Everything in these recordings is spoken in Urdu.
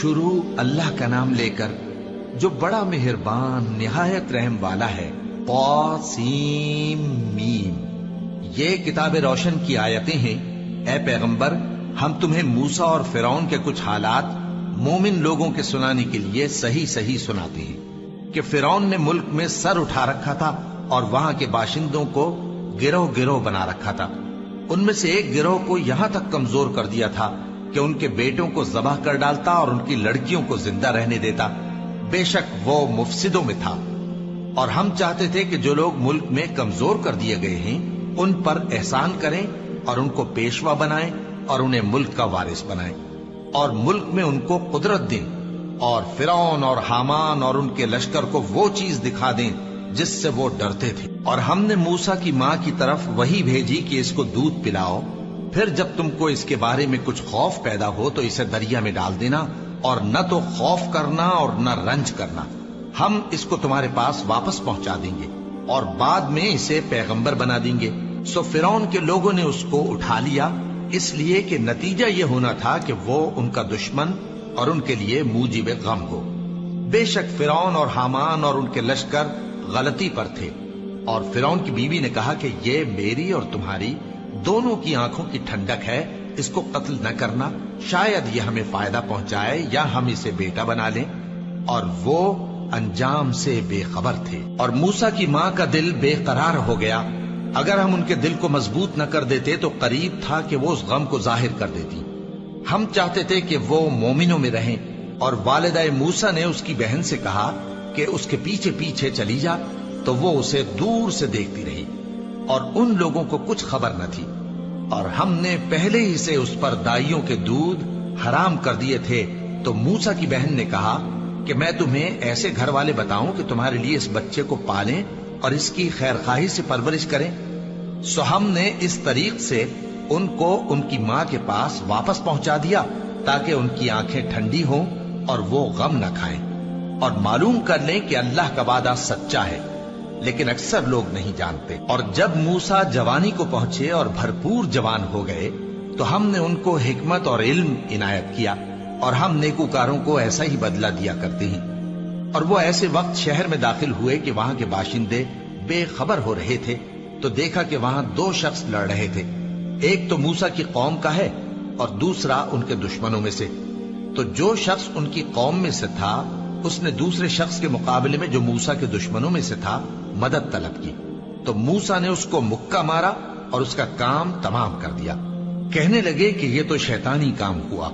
شروع اللہ کا نام لے کر جو بڑا مہربان نہایت رحم والا ہے۔ طاسیم میم۔ یہ کتاب روشن کی آیتیں ہیں۔ اے پیغمبر، ہم تمہیں موسیٰ اور فرعون کے کچھ حالات مومن لوگوں کے سنانے کے لیے صحیح صحیح سناتے ہیں کہ فرعون نے ملک میں سر اٹھا رکھا تھا اور وہاں کے باشندوں کو گروہ گروہ بنا رکھا تھا۔ ان میں سے ایک گروہ کو یہاں تک کمزور کر دیا تھا کہ ان کے بیٹوں کو ذبح کر ڈالتا اور ان کی لڑکیوں کو زندہ رہنے دیتا۔ بے شک وہ مفسدوں میں تھا۔ اور ہم چاہتے تھے کہ جو لوگ ملک میں کمزور کر دیے گئے ہیں ان پر احسان کریں اور ان کو پیشوا بنائیں اور انہیں ملک کا وارث بنائیں اور ملک میں ان کو قدرت دیں اور فرعون اور حامان اور ان کے لشکر کو وہ چیز دکھا دیں جس سے وہ ڈرتے تھے۔ اور ہم نے موسیٰ کی ماں کی طرف وحی بھیجی کہ اس کو دودھ پلاؤ، پھر جب تم کو اس کے بارے میں کچھ خوف پیدا ہو تو اسے دریا میں ڈال دینا، اور نہ تو خوف کرنا اور نہ رنج کرنا، ہم اس کو تمہارے پاس واپس پہنچا دیں گے اور بعد میں اسے پیغمبر بنا دیں گے۔ سو فرعون کے لوگوں نے اس کو اٹھا لیا، اس لیے کہ نتیجہ یہ ہونا تھا کہ وہ ان کا دشمن اور ان کے لیے موجب غم ہو۔ بے شک فرعون اور حامان اور ان کے لشکر غلطی پر تھے، اور فرعون کی بیوی نے کہا کہ یہ میری اور تمہاری دونوں کی آنکھوں کی ٹھنڈک ہے، اس کو قتل نہ کرنا، شاید یہ ہمیں فائدہ پہنچائے یا ہم اسے بیٹا بنا لیں۔ اور وہ انجام سے بے خبر تھے۔ اور موسیٰ کی ماں کا دل بے قرار ہو گیا۔ اگر ہم ان کے دل کو مضبوط نہ کر دیتے تو قریب تھا کہ وہ اس غم کو ظاہر کر دیتی۔ ہم چاہتے تھے کہ وہ مومنوں میں رہیں، اور والدہ موسیٰ نے اس کی بہن سے کہا کہ اس کے پیچھے پیچھے چلی جا، تو وہ اسے دور سے دیکھتی رہی، اور ان لوگوں کو کچھ خبر نہ تھی۔ اور ہم نے پہلے ہی سے اس پر دائیوں کے دودھ حرام کر دیے تھے۔ تو موسیٰ کی بہن نے کہا کہ میں تمہیں ایسے گھر والے بتاؤں کہ تمہارے لیے اس بچے کو پالیں اور اس کی خیر خواہی سے پرورش کریں۔ سو ہم نے اس طریق سے ان کو ان کی ماں کے پاس واپس پہنچا دیا تاکہ ان کی آنکھیں ٹھنڈی ہوں اور وہ غم نہ کھائیں، اور معلوم کر لیں کہ اللہ کا وعدہ سچا ہے، لیکن اکثر لوگ نہیں جانتے۔ اور جب موسیٰ جوانی کو پہنچے اور بھرپور جوان ہو گئے تو ہم نے ان کو حکمت اور علم عنایت کیا، اور ہم نیکوکاروں کو ایسا ہی بدلہ دیا کرتے ہیں۔ اور وہ ایسے وقت شہر میں داخل ہوئے کہ وہاں کے باشندے بے خبر ہو رہے تھے، تو دیکھا کہ وہاں دو شخص لڑ رہے تھے، ایک تو موسیٰ کی قوم کا ہے اور دوسرا ان کے دشمنوں میں سے۔ تو جو شخص ان کی قوم میں سے تھا اس نے دوسرے شخص کے مقابلے میں جو موسیٰ کے دشمنوں میں سے تھا مدد طلب کی، تو موسیٰ نے اس کو مکہ مارا اور اس کا کام تمام کر دیا۔ کہنے لگے کہ یہ تو شیطانی کام ہوا،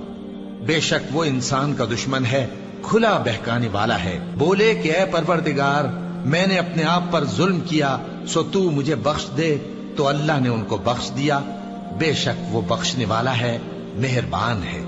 بے شک وہ انسان کا دشمن ہے، کھلا بہکانے والا ہے۔ بولے کہ اے پروردگار، میں نے اپنے آپ پر ظلم کیا، سو تو مجھے بخش دے، تو اللہ نے ان کو بخش دیا، بے شک وہ بخشنے والا ہے، مہربان ہے۔